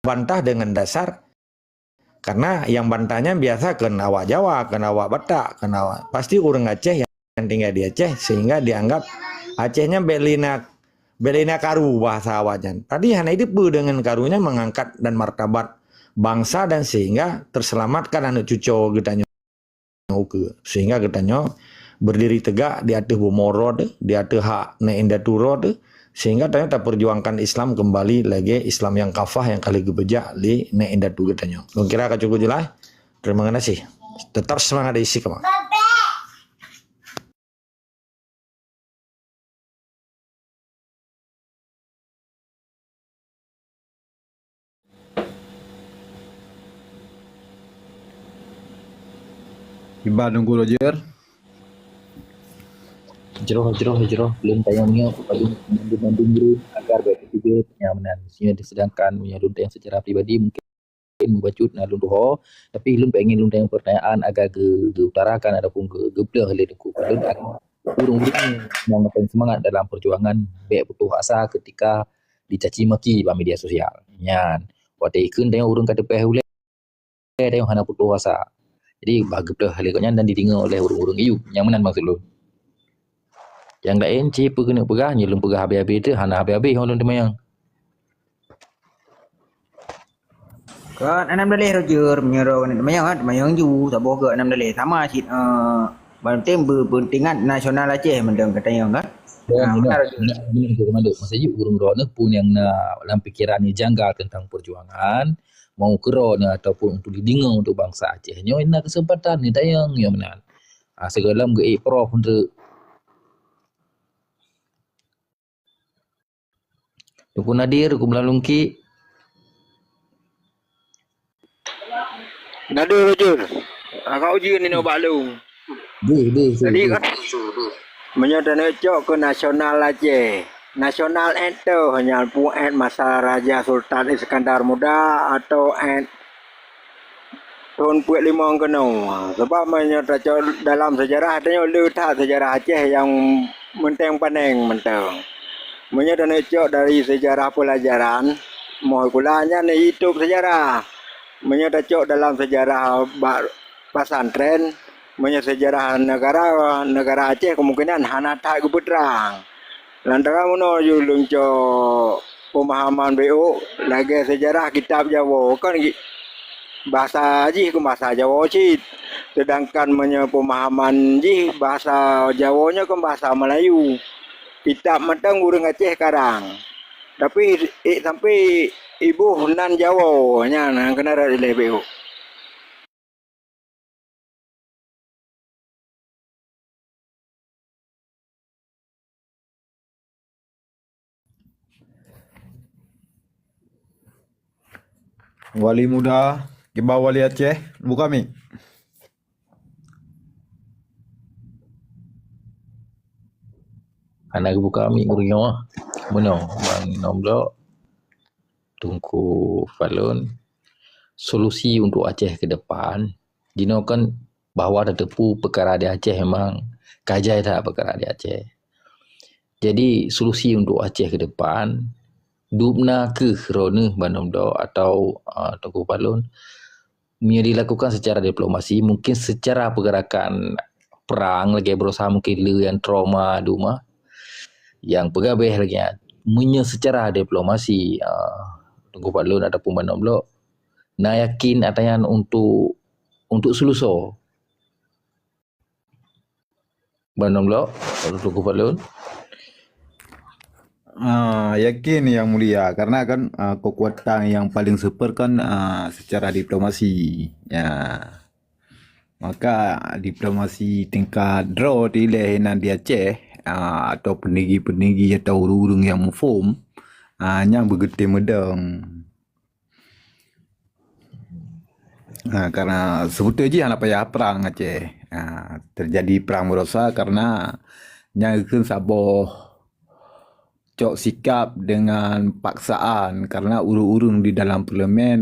bantah dengan dasar karena yang bantahnya biasa ke awak Jawa, ke awak Batak, ke awak pasti orang Aceh yang tinggal di Aceh sehingga dianggap Acehnya Belina karu bahasa awaknya. Tadi hanya itu dengan karunya mengangkat dan martabat bangsa dan sehingga terselamatkan anak cucu getanya sehingga getanya berdiri tegak di atas bumoro di atas hak ne indaturo sehingga ternyata perjuangkan Islam kembali lagi Islam yang kafah yang kali gebejak di ne indatu getanya. Kira cukup jelas. Terima kasih. Tetap semangat isi kamu. Iba nunggu Roger. Hijrah belum tayangnya kepada mandu dulu agar berketiga penyamanan sehingga disedangkan punya luntang secara pribadi mungkin membacut na luntuh tapi lun pengen luntang pertanyaan agak utarakan ataupun gebelah oleh deku lun urung-urung mengapain semangat dalam perjuangan baik putus asa ketika dicaci maki di media sosial nyan waktu ikun tayang urung kata peh uleh tayang hana putus asa jadi bagebelah halnya dan didengar oleh urung-urung iu yang menan maksud lun. Yang lain cik kena pegahnya belum pegah habis-habis tu hana habis-habis orang temayang. Kan 6 dalih Roger menyuruh temayang ju tak boh ke 6 dalih sama cik banting berpentingan nasional Aceh mendeng katanya kan. Benar ke komando. Masa je urung roh pun yang dalam fikiran ni janggal tentang perjuangan mau kerana ataupun untuk didengar untuk bangsa Aceh. Nyo ina kesempatan ni tayang yang benar. Segala mengei prof untuk Tuku Nadir, Tuku Melalungki. Nadir Roger. Kau ujian ni nak balung. Jadi kan menyodana cok ke nasional Aceh. Nasional itu hanya pu masa Raja Sultan Iskandar Muda atau tahun 5 kena. Sebab menyodana cok dalam sejarah adanya letak sejarah Aceh yang menteng paneng menteng. Menyodana cok dari sejarah pelajaran mohon kulanya ni hidup sejarah. Menyodana cok dalam sejarah pesantren sejarah negara Aceh kemungkinan hana tak kebeterang. Lantaran mana julung cok pemahaman BO lagi sejarah kitab Jawa kan bahasa Haji ke bahasa Jawa cit. Sedangkan pemahaman ji bahasa Jawanya ke bahasa Melayu. Kitab matang urang Aceh sekarang. Tapi sampai ibu nan Jawa nya kena ada di BO. Wali muda Kiba Wali Aceh buka mi. Anak buka mi gurunyo Menang bang nomblok tungku falun solusi untuk Aceh ke depan dino kan bahawa ada tepu perkara di Aceh memang kajai tak perkara di Aceh. Jadi solusi untuk Aceh ke depan dubna ke kerana banomdo atau tungku falun dilakukan secara diplomasi mungkin secara pergerakan perang lagi berusaha mungkin yang trauma duma yang pegawai lagi secara diplomasi tunggu Pak Lun ataupun Bandar Blok nak yakin atayan untuk selusur Bandar Blok tunggu Pak Lun Yakin yang mulia karena kan kekuatan yang paling super kan secara diplomasi ya. Maka diplomasi tingkat draw di lehenan di Aceh atau penigi-penigi atau urung-urung yang memform yang begitu medang. Karena sebetulnya anak payah perang Aceh. Terjadi perang berosa karena nyangkun saboh cok sikap dengan paksaan karena urung-urung di dalam parlimen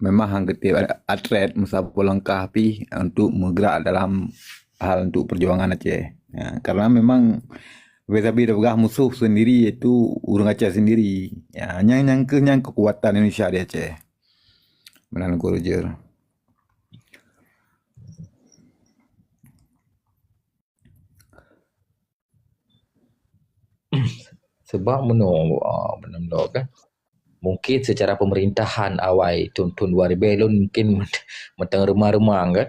memang hanggeti atret musapo langkah pi untuk bergerak dalam hal untuk perjuangan Aceh. Karena memang Bezabi dah musuh sendiri iaitu urung Aceh sendiri. Yang kekuatan Indonesia di Aceh. Benar Uncle Roger. Sebab benda kan mungkin secara pemerintahan awal tahun 2000 lun mungkin mentang remang-remang kan,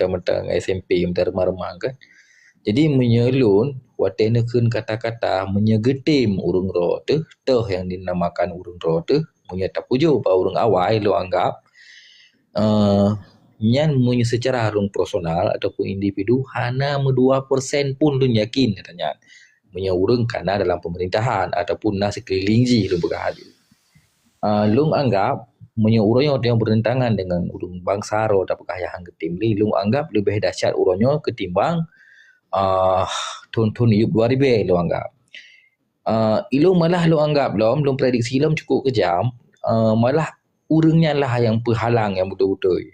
mentang SMP mentang remang-remang kan. Jadi menyelun watena keun kata-kata menyegetim urung ro tu yang dinamakan urung ro tu punya tapuju pa urung awal lo anggap nyan punya secara urung personal ataupun individu hana 2% pun lu yakin katanya punya urung kana dalam pemerintahan ataupun na sekeliling ji lu berhadu. Lung anggap punya uronyo yang bertentangan dengan urung bangsa ro dapakah yang getim li lung anggap lebih dahsyat uronyo ketimbang tahun-tahun 2000 lu anggap. Ilung malah lu anggap lum prediksi lum cukup kejam, malah urungnya lah yang penghalang yang betul-betul.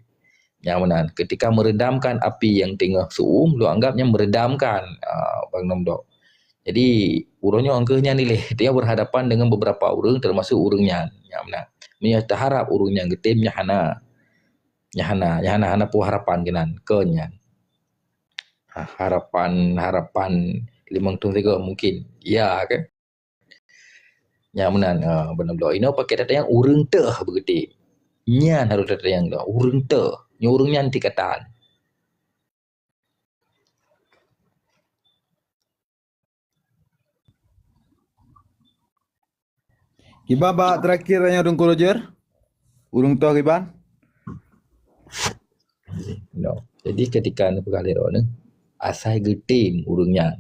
Yang mana ketika meredamkan api yang tengah suum, lu anggapnya meredamkan Bang Nomdok. Jadi urungnya angkanya ni leh, dia berhadapan dengan beberapa urung termasuk urungnya. Yang mana? Menyata harap urungnya getimnya hana pu harapan kenan kenyan. Harapan 5 tahun 3 mungkin. Ya kan? Yang mana benar-benar ini pakai data yang urung teh begitu. Nyan harus data yang urung teh. Yang urungnya nanti kataan. Kiban bak terakhir yang Uncle Roger. Urung toh kiban. No. Jadi ketika nak pergalero ni asai getim urungnya.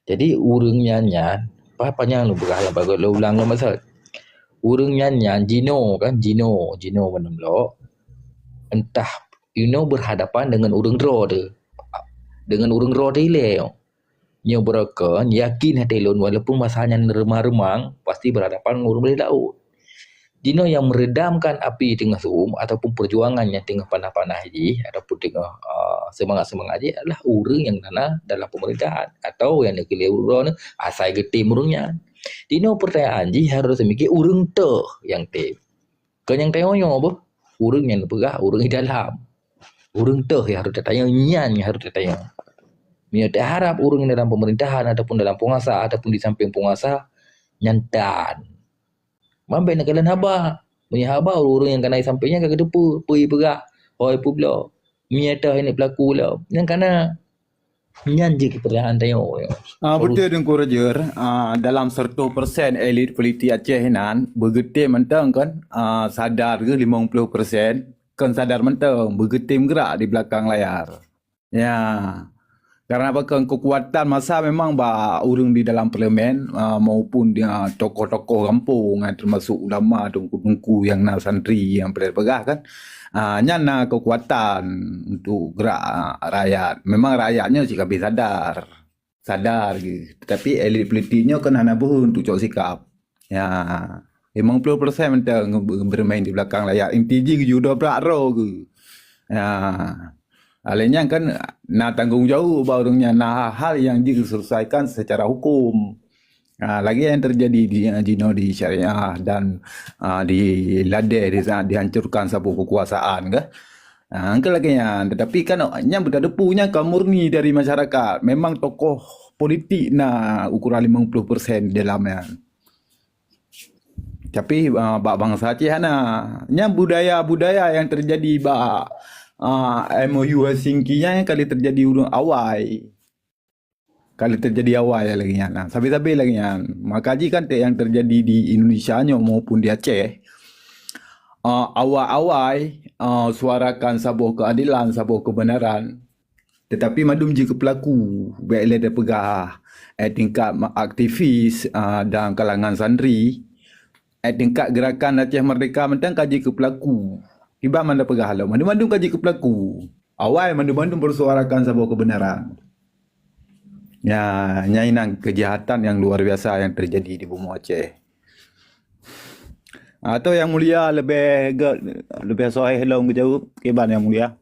Jadi urungnya nyan apa panjang lu bergalah bagus lu ulang lu masa. Urungnya nyan Jino benar-benar entah berhadapan dengan urung draw tu. Dengan urung draw tu leo. Nyo beraka yakin hati lun walaupun masanya remang-remang pasti berhadapan dengan urung beli laut. Dino yang meredamkan api tengah suum ataupun perjuangan yang tengah panah-panah ji ataupun tengah semangat-semangat ji adalah urang yang nana dalam pemerintahan atau yang nak keliru urang asai getim urangnya. Dino pertanyaan ji harus mikir urang teh yang tim. Kan yang tengoknya apa? Urang yang pegah, urang di dalam. Urang teh yang harus ditanya, nyan yang harus ditanya. Minta harap urang yang dalam pemerintahan ataupun dalam penguasa ataupun di samping penguasa nyantan. Mampai nak kalian haba. Punya haba urang yang kena sampainya kagak depu, pergi perak. Hoi pula. Miata ini pelaku lah. Yang kena nyan je kepercayaan tengok. Betul Uncle Roger. Dalam 100% elit politik Aceh nan bergetim mentang kan sadar ke 50% kan sadar mentang bergetim gerak di belakang layar. Ya. Karena apa kekuatan masa memang urung di dalam parlimen maupun dia tokoh-tokoh kampung termasuk ulama tungku-tungku yang nak santri yang pegah kan nyana kekuatan untuk gerak rakyat. Memang rakyatnya jika habis sadar gitu. Tetapi elit politiknya kan hanya untuk cok sikap. Ya 50% mentang bermain di belakang layar. Inti je judo berak ke. Ya. Alenya kan nak tanggung jawab barunya nah hal yang diselesaikan secara hukum. Lagi yang terjadi di Jino di Syariah dan di Ladeh dihancurkan sabu kekuasaan ke. Angka lagi yang tetapi kan yang berdepunya kan murni dari masyarakat. Memang tokoh politik na ukuran 50% dalamnya. Tapi bangsa Aceh yang budaya-budaya yang terjadi MOU Helsinki-nya kali terjadi urung awal. Kali terjadi awal lagi nya. Sabi-sabi lagi nya. Makaji kan yang terjadi di Indonesia maupun di Aceh. Awal-awal suarakan sabuh keadilan, sabuh kebenaran. Tetapi madum jika pelaku baiklah dia pegah tingkat aktivis dan kalangan santri tingkat gerakan Aceh Merdeka mentang kaji ke pelaku. Tiba mana pegah halau. Mandu-mandu kaji ke pelaku. Awal mandu-mandu bersuarakan sebuah kebenaran. Ya, nyainan kejahatan yang luar biasa yang terjadi di bumi Aceh. Atau yang mulia lebih sahih halau menjawab keban yang mulia.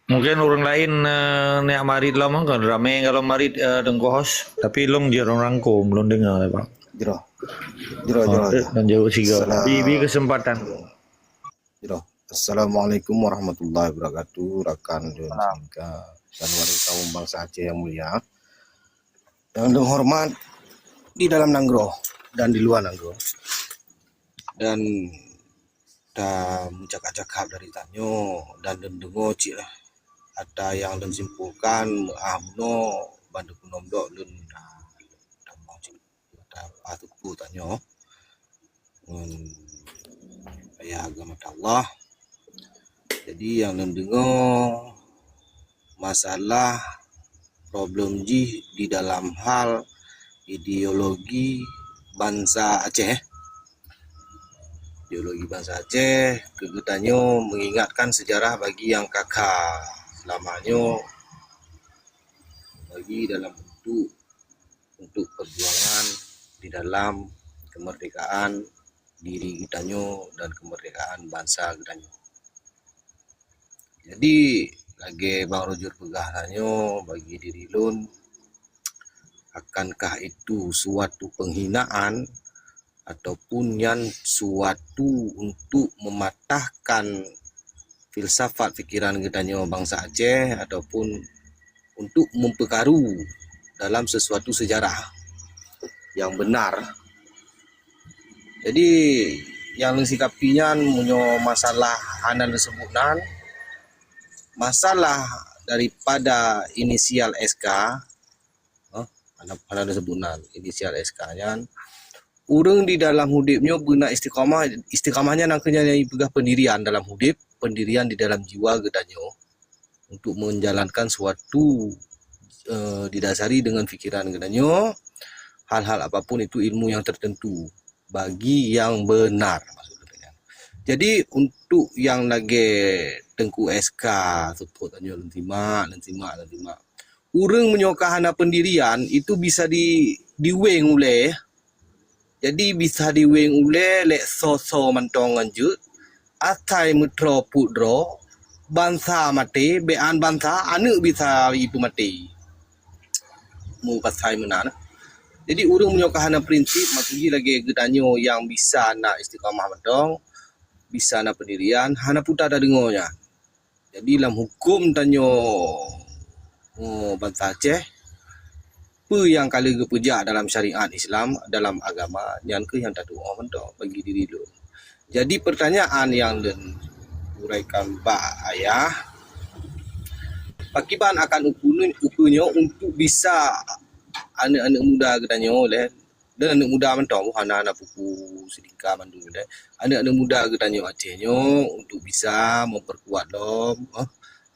Mungkin orang lain nak marit lah kan ramai kalau marit dengko host tapi long dia orang rangkum belum dengar Pak. Jero. Jero. Dan jauh siga. Salam. Bi kesempatan. Jero. Assalamualaikum warahmatullahi wabarakatuh. Rekan dan singka dan warga kaum bangsa Aceh yang mulia. Yang terhormat di dalam Nanggro dan di luar Nanggro. Dan dah mencakap-cakap dari tanyo dan dengo cik lah. Ada yang dan simpulkan amno bandu kunom dok lun dah mau cik dah patuku tanyo. Ya agama Allah. Jadi yang dengar masalah problem di dalam hal ideologi bangsa Aceh. Ideologi bangsa Aceh kegetanyo mengingatkan sejarah bagi yang kakak selamanya bagi dalam untuk perjuangan di dalam kemerdekaan diri gitanyo dan kemerdekaan bangsa gitanyo. Jadi lagi Bang Rojur pegah tanyo bagi diri lun, akankah itu suatu penghinaan ataupun yang suatu untuk mematahkan filsafat fikiran gitanyo bangsa Aceh ataupun untuk memperkaru dalam sesuatu sejarah yang benar. Jadi yang sikapinya punya masalah hanan tersebutnan masalah daripada inisial SK hanan tersebutnan inisial SK nya urang di dalam hidupnya guna istiqamahnya nangkanya yang pegah pendirian dalam hidup, pendirian di dalam jiwa gedanyo untuk menjalankan suatu didasari dengan fikiran gedanyo hal-hal apapun itu ilmu yang tertentu bagi yang benar maksudnya. Jadi untuk yang lagi tengku SK support tanyo lentimak. Urang menyokahana pendirian itu bisa diweng oleh. Jadi bisa diweng oleh lek so mantong anjut atai metro pudro bangsa mati bean bangsa anu bisa ibu mati. Mu pasai menana. Jadi urang menyokahana prinsip matuji lagi gedanyo yang bisa nak istiqamah mantong, bisa nak pendirian, hana putar dah dengonya. Jadi dalam hukum tanyo bangsa Aceh apa yang kala gepejak dalam syariat Islam dalam agama yang ke yang tak doa mantong bagi diri lu. Jadi pertanyaan yang dan uraikan Pak Ayah pakiban akan ukurnya untuk bisa anak-anak muda katanya oleh dan anak muda mentong anak-anak buku sedikah mandu oleh anak-anak muda katanya Acehnya untuk bisa memperkuat dom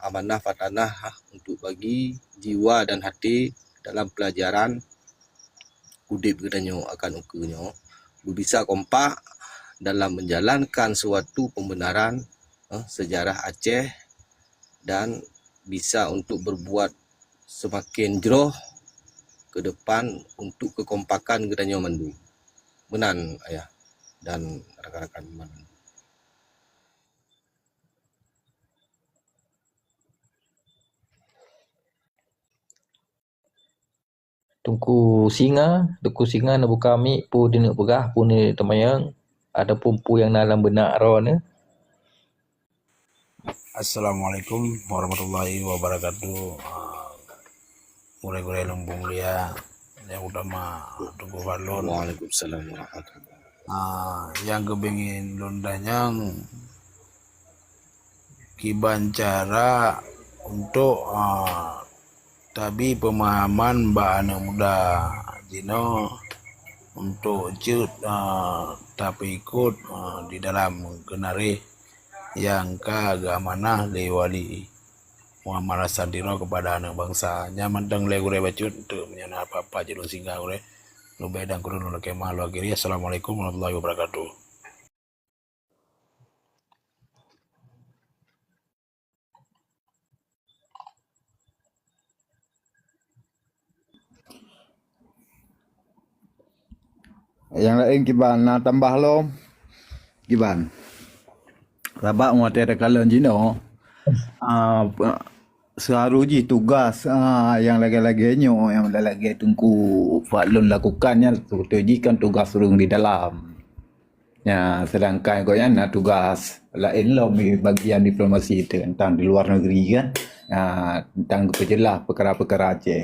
amanah fatanah untuk bagi jiwa dan hati dalam pelajaran udip katanya akan ukurnya bisa kompak dalam menjalankan suatu pembenaran sejarah Aceh dan bisa untuk berbuat semakin jeroh ke depan untuk kekompakan gedanyo mandu. Menan Ayah dan rakan-rakan mandu. Tungku singa na buka mi pu dina pegah pu ni temayang ada pumpu yang dalam benak ro ni. Assalamualaikum warahmatullahi wabarakatuh. Murai-murai lumbung lia yang utama Tunggu Balon. Waalaikumsalam warahmatullahi. Yang kebingin lundanya kiban cara untuk tapi pemahaman mbak anak muda Jino untuk cut tapi ikut di dalam kenari yang keagamanah lewali Muhammad Sandino kepada anak bangsa nyaman teng le gure bacut untuk menyana apa-apa jero singgah gure nu bedang kudu nu kemah lu akhiri. Assalamualaikum warahmatullahi wabarakatuh. Yang lain kiban na tambah lo kiban rabak ngote kalon jino seharuji tugas yang lagi-laginya yang lagi tunggu Faklun lakukannya seperti kan tugas urung di dalam. Ya, sedangkan goyana tugas lain lah bagian diplomasi tentang di luar negeri kan. Tentang kejelah perkara-perkara Aceh.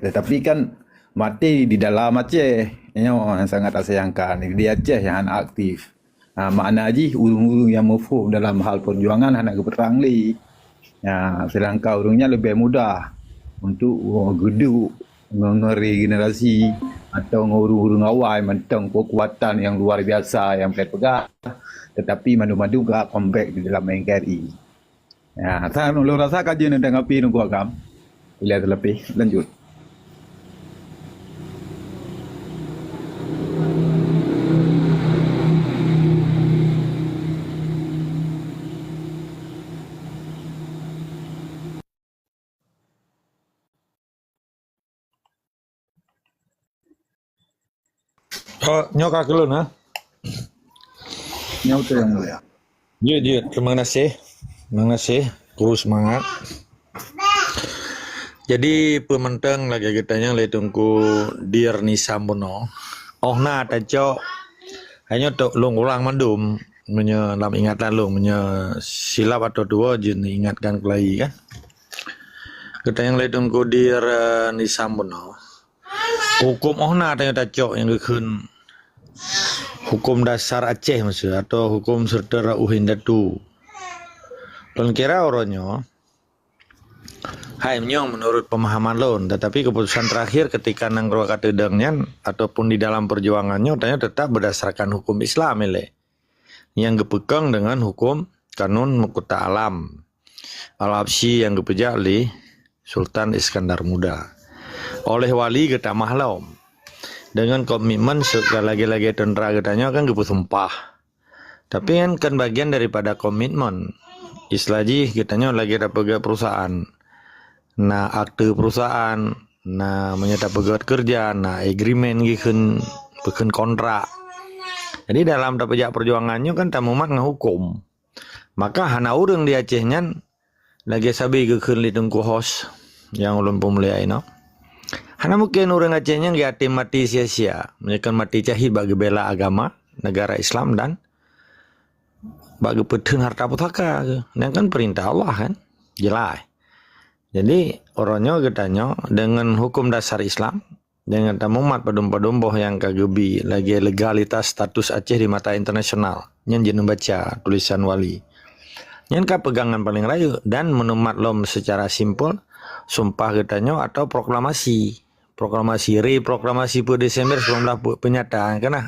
Tetapi kan mati di dalam Aceh. Yang sangat disayangkan. Di Aceh yang aktif. Makna haji urung-urung yang mufhum dalam hal perjuangan anak berperang li. Sedangkan urungnya lebih mudah untuk geduk mengeri generasi atau ngurung-urung awal mentang kekuatan yang luar biasa yang pegang tetapi madu-madu gak comeback di dalam NKRI. Saya lu rasa kajian tentang api nunggu agam. Lihat lebih lanjut. Oh, nyokak dulu nah. Nyautu yang mulia. Jujur, terima kasih. Terima kasih. Terus semangat. Jadi pementang lagi kitanya lagi tunggu dir ni sambono. Oh na tajo. Hanya tok long ulang mandum menye dalam ingatan long menye silap atau dua jen ingatkan kelai kan. Kitanya lagi tunggu dir ni sambono. Hukum oh na tajo yang keun hukum dasar Aceh maksud atau hukum serta rauhin datu. Dan kira orangnya hanya menurut pemahaman lon, tetapi keputusan terakhir ketika nangro kata dengnya ataupun di dalam perjuangannya tanya tetap berdasarkan hukum Islam ile yang kepegang dengan hukum kanun Muqta Alam Al-Habsyi yang kepejak li Sultan Iskandar Muda oleh wali kita mahlum dengan komitmen segala lagi-lagi tentara katanya kan sumpah. Tapi kan bagian daripada komitmen. Islaji katanya lagi ada pegawai perusahaan. Nah akte perusahaan, nah menyata pegawai kerja, nah agreement giken bikin kontrak. Jadi dalam pejak perjuangannya kan tamumat ngehukum. Maka hana urang di Acehnya lagi sabi giken li tengku hos yang ulun pemuliaan no. Hana mungkin orang Acehnya nggak mati sia-sia, mereka mati cahid bagi bela agama negara Islam dan bagi pedun harta putaka, yang kan perintah Allah kan, jelas. Jadi orangnya katanya dengan hukum dasar Islam, dengan tamumat padum-padum boh yang kagebi lagi legalitas status Aceh di mata internasional, yang jeneng baca tulisan wali, yang pegangan paling rayu dan menumat lom secara simpel, sumpah katanya atau proklamasi reproklamasi per Desember 19 penyataan kan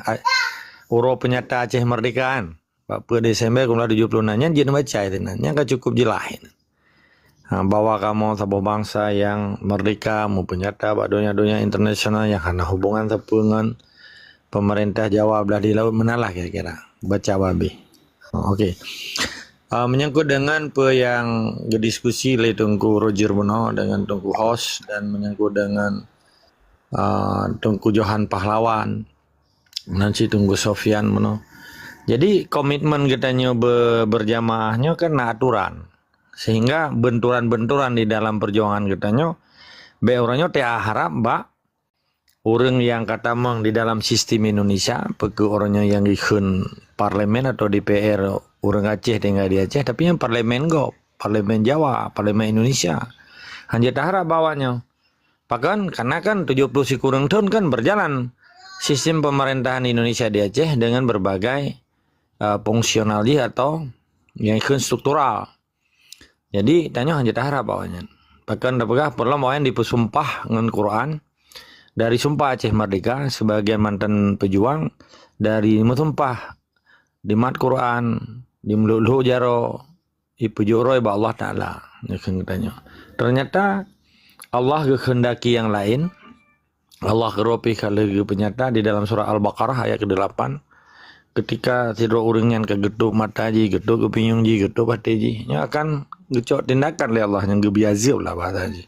uro penyata Aceh merdekaan per Desember 1976 nya dia baca itu nya kan cukup jelas bahwa kamu sebuah bangsa yang merdeka mau penyata dunia internasional yang karena hubungan sepengen pemerintah Jawa belah di laut menalah kira-kira baca babi. Oke. Menyangkut dengan yang diskusi oleh Tungku Roger Bono dengan Tungku Hos dan menyangkut dengan Tungku Johan Pahlawan nanti Tunggu Sofian Bono. Jadi komitmen kitanya berjamaahnya kan aturan sehingga benturan-benturan di dalam perjuangan kitanya be orangnya teh harap mbak orang yang kata mong di dalam sistem Indonesia peke orangnya yang ikut parlemen atau DPR orang Aceh tinggal di Aceh tapi yang parlemen parlemen Jawa, parlemen Indonesia hanya harap bawanya bahkan karena kan 70 kurang tahun kan berjalan sistem pemerintahan Indonesia di Aceh dengan berbagai fungsionali atau yang ikut struktural. Jadi tanya hanya harap bawanya bahkan dapatlah perlu mau yang dipesumpah dengan Quran dari sumpah Aceh Merdeka sebagai mantan pejuang dari musumpah di mat Quran di melulu jaro ipujuro ba Allah Taala katanya. Ternyata Allah kehendaki yang lain. Allah keropi kalau penyata di dalam surah Al-Baqarah ayat ke-8 ketika tidur uringan ke geduk mata ji geduk kepinyung ji geduk hati ji nya akan gecok tindakan oleh Allah yang gebiazil lah bahasa ji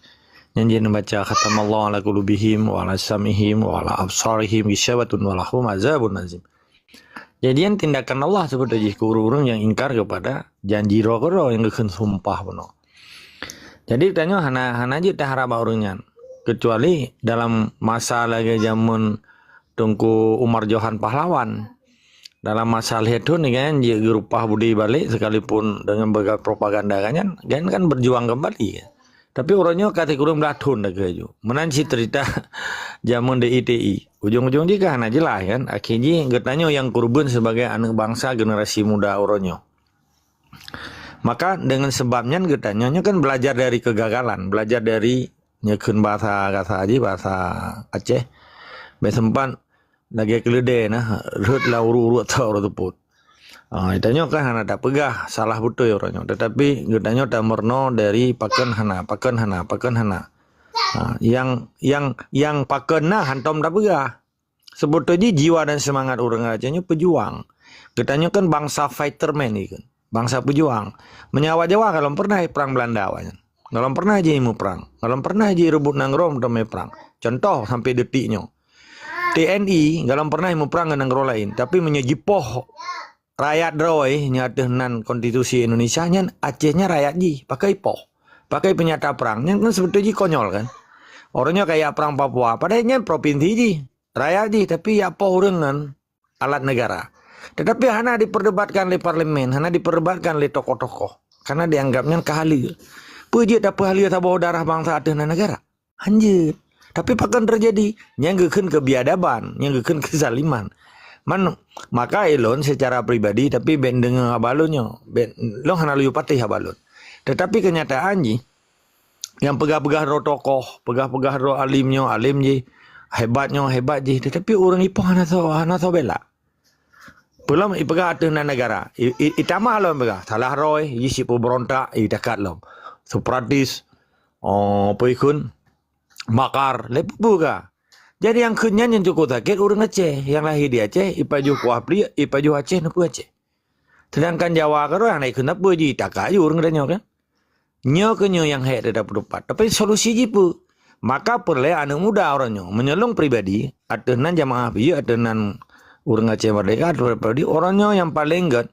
yang dia membaca khatamallahu ala qulubihim wa ala samihim wa ala absarihim gisyabatun wa lahum azabun azim. Jadian tindakan Allah seperti urung yang ingkar kepada janji roh yang keun sumpah beno. Jadi tanya hana aja teh harap orangnya. Kecuali dalam masa lagi zaman Tungku Umar Johan Pahlawan. Dalam masa itu nih kan dia gerupah budi balik sekalipun dengan berbagai propaganda kan berjuang kembali ya. Tapi orangnya kata kurang belatun dah keju. Menanci cerita zaman DITI. Ujung-ujung juga hana jelas kan. Akhirnya katanya yang korban sebagai anak bangsa generasi muda orangnya. Maka dengan sebabnya katanya kan belajar dari kegagalan, belajar dari nyekun bahasa Aceh. Besempan lagi kelede nah rut la uru tau teput. Itanya kan hana tak pegah salah betul orangnya. Tetapi katanya tak merno dari paken hana. Yang paken nah hantom tak pegah. Sebetulnya jiwa dan semangat orang Acehnya pejuang. Katanya kan bangsa fighterman ini kan. Bangsa pejuang. Menyawa Jawa kalau pernah perang Belanda awalnya. Kalau pernah aja mau perang. Kalau pernah aja rebut Nanggrom domai perang. Contoh sampai detiknya. TNI kalau pernah mau perang dengan negara lain. Tapi menyejipoh rakyat droi nyatakan konstitusi Indonesia nya Acehnya rakyat ji pakai poh. Pakai penyata perang. Yang kan sebetulnya konyol kan. Orangnya kayak perang Papua. Padahalnya provinsi ji. Rakyat ji. Tapi ya poh dengan alat negara. Tetapi hana diperdebatkan oleh parlemen, hana diperdebatkan oleh tokoh-tokoh. Karena dianggapnya kahali. Pujit apa ahli tabah darah bangsa ada negara. Anjir. Tapi akan terjadi. Nyanggekeun kebiadaban, nyanggekeun kezaliman. Maka elon secara pribadi, tapi ben dengan abalonnya. Lo hana luyu patih abalon. Tetapi kenyataan ji, yang pegah-pegah ro tokoh, pegah-pegah ro alim ji, hebat ji. Tetapi orang ipoh hana so bela. Belum ipegah dengan negara. Itama lo pegah. Salah roy, isi berontak, dekat lo. Supratis, peikun, makar, lepu ga. Jadi yang kenyan yang cukup sakit orang Aceh, yang lahir di Aceh, ipaju kuapli, ipaju Aceh, nupu Aceh. Sedangkan Jawa kan orang naik kenapa ji tak kayu orang katanya kan. Nyo yang hek tidak berdepat. Tapi solusi jipu. Maka perlu anak muda orangnya menyelung pribadi, atenan jamaah biu, atenan orang Aceh Merdeka pribadi orangnya yang paling enggak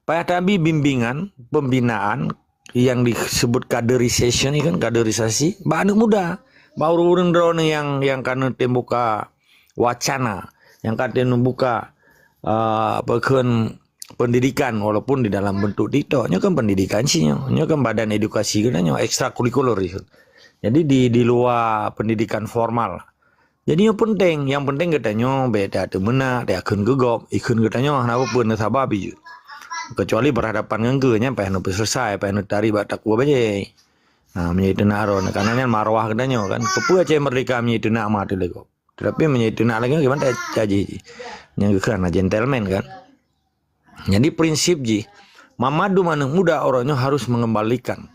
payah tabi bimbingan pembinaan yang disebut kaderisasi kan kaderisasi anak muda baru orang drone yang karena tembuka wacana yang karena membuka pendidikan walaupun di dalam bentuk ditonya kan pendidikan sih nya kan badan edukasi kan ekstrakurikuler itu. Jadi di luar pendidikan formal. Jadi yang penting katanya beda temena, dia akan gegop, ikun katanya kenapa pun sabab biju. Kecuali berhadapan dengan nya pengen selesai, pengen tari batak gua baje. Nah, menjadi naron karena marwah katanya kan. Kepu Aceh Merdeka menjadi nak mati lego. Tapi menjadi nak lagi gimana caji. Yang karena gentleman kan. Jadi prinsip ji, mamadu mana muda orangnya harus mengembalikan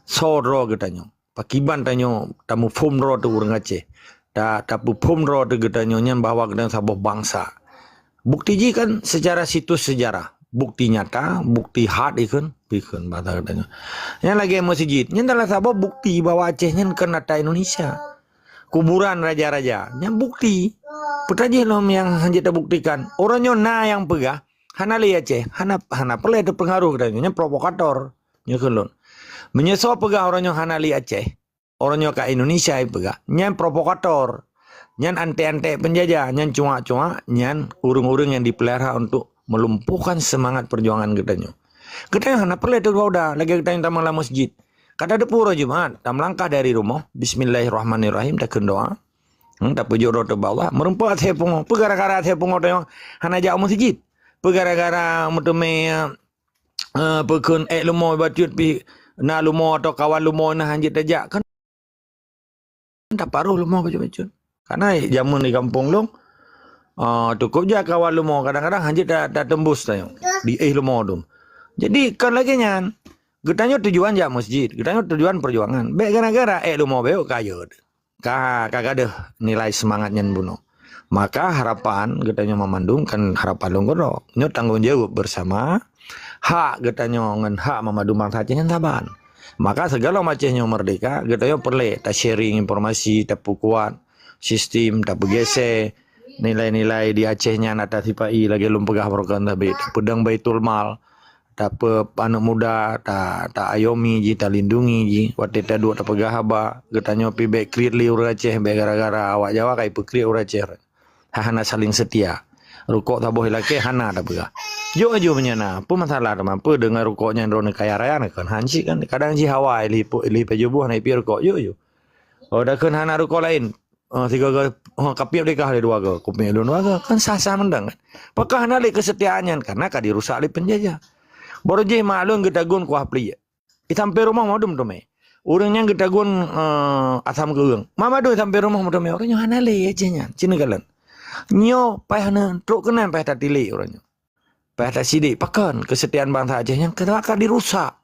sodro katanya. Pakiban tanya tamu fumro tu orang Aceh. Tapi pumro tegetanyonya bahwa kita sebuah bangsa. Bukti ji kan secara situs sejarah, bukti nyata, bukti hard ikun bahasa katanya. Yang lagi masjid, yang adalah sebuah bukti bahwa Acehnya kan nata Indonesia. Kuburan raja-raja, yang bukti. Putaji lom yang hanya terbuktikan. Orangnya yang pegah, hana li Aceh, hana perlu ada pengaruh katanya, provokator, nyukulun. Menyesal pegah orangnya hana li Aceh. Orangnya ke Indonesia pegah, nyan provokator, nyan ante-ante penjajah, nyan cuma-cuma, nyan urung-urung yang dipelihara untuk melumpuhkan semangat perjuangan katanya. Katanya hana perlu itu udah lagi kita yang tamang masjid. Kata ada pura Jumat, tam langkah dari rumah, Bismillahirrahmanirrahim, tak doa, tak pujuk roda bawah, merempat saya pungo, pegara-gara saya pungo tayong hana jauh masjid, pegara-gara mutume pekun lumo batut pi na lumo atau kawan lumo na hanjit aja kan. Tak paruh lu mau baju-baju. Karena jamun di kampung lu cukup je kawan lu mau kadang-kadang hanjit tak tembus tayo. Di lu mau dum. Jadi kan lagi nyan. Getanya tujuan ja masjid, getanya tujuan perjuangan. Be gara-gara lu mau beo kayo. Kagak ada nilai semangatnya bunuh. Maka harapan getanya memandung kan harapan lu ngono. Nyo tanggung jawab bersama. Hak getanya ngan hak memadung bangsa Aceh taban. Maka segala macamnya merdeka, kita perlu tak sharing informasi, tak kuat, sistem, tak begese, nilai-nilai di Acehnya nata tipai lagi lumpegah program tapi pedang Baitul Mal, tak anak muda tak ayomi ji, tak lindungi ji, waktu tak dua tak pegah haba, getanyo pi baik kreat li orang Aceh, baik gara-gara awak Jawa kai pekreat orang Aceh. Hana saling setia. Rukuk tak boleh laki, hana tak pegah. Jo aja menyana, apa masalah dah apa dengan rukuknya drone kaya raya kan hanci kan, kadang ji hawa li pajubuh naik pi rukuk yo. Oh dah kan hana rukuk lain. Tiga ke kapiap dia kah dua ke kuping dua ke kan sah-sah mendang kan. Pakah hana li kesetiaannya karena kah dirusak li penjajah. Baru je maklum getagun kuah pli. Sampai rumah modum tu me. Orangnya getagun asam keung. Mama tu sampai rumah modum me. Orangnya hana le aja nya. Cina kalan. Nyo payah hana truk kenan payah tak tili orangnya. Payah tak sidik. Pakan kesetiaan bangsa Aceh yang kata dirusak.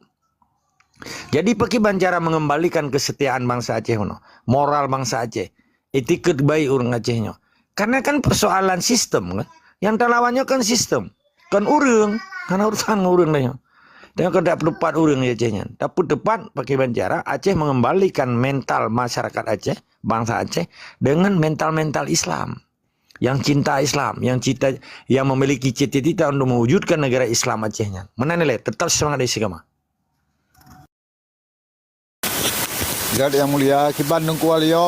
Jadi bagaimana cara mengembalikan kesetiaan bangsa Aceh no? Moral bangsa Aceh. Etiket baik orang Acehnya. Karena kan persoalan sistem kan. Yang terlawannya kan sistem. Kan orang. Karena urusan orang dah. Dan kalau tak tepat orang Acehnya. Tapi tepat pakai cara Aceh mengembalikan mental masyarakat Aceh, bangsa Aceh dengan mental-mental Islam. Yang cinta Islam, yang memiliki cita-cita untuk mewujudkan negara Islam Acehnya. Mana nilai? Tetap semangat di Sigama. Yang mulia, Ki Bandung Kualiong.